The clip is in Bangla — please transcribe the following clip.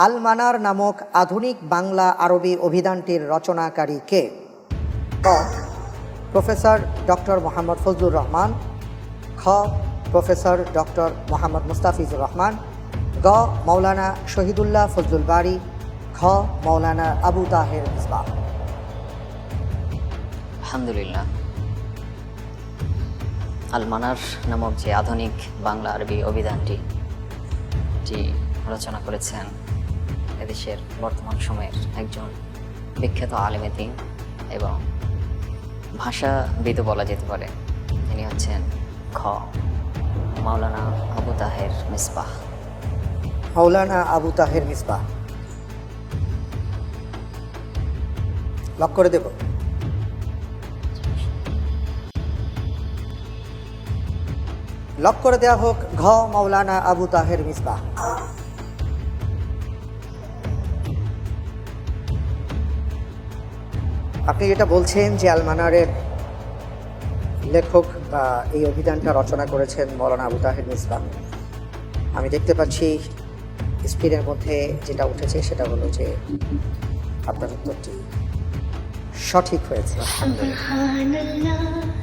আল মানার নামক আধুনিক বাংলা আরবি অভিধানটির রচনাকারী কে? ক প্রফেসর ডক্টর মোহাম্মদ ফজলুর রহমান, খ প্রফেসর ডক্টর মোহাম্মদ মুস্তাফিজুর রহমান, গ মৌলানা শহীদুল্লাহ ফজলুল বারী, খ মৌলানা আবু তাহের মিসবাহ। আলহামদুলিল্লাহ, আল মানার নামক যে আধুনিক বাংলা আরবি অভিধানটি রচনা করেছেন এদেশের বর্তমান সময়ের একজন বিখ্যাত আলেম দ্বীন এবং ভাষাবিদও বলা যেতে পারে। তিনি হচ্ছেন খ মাওলানা আবু তাহের মিসবাহ। মৌলানা আবু তাহের মিসবাহ। লক করে দেব। লক করে দেওয়া হোক ঘ মৌলানা আবু তাহের মিসবাহ। আপনি যেটা বলছেন যে আল মানারের লেখক বা এই অভিধানটা রচনা করেছেন মৌলানা আবু তাহের মিসবাহ, আমি দেখতে পাচ্ছি স্ক্রিনের মধ্যে যেটা উঠেছে সেটা হলো যে আপনার উত্তরটি সঠিক হয়েছে। আলহামদুলিল্লাহ।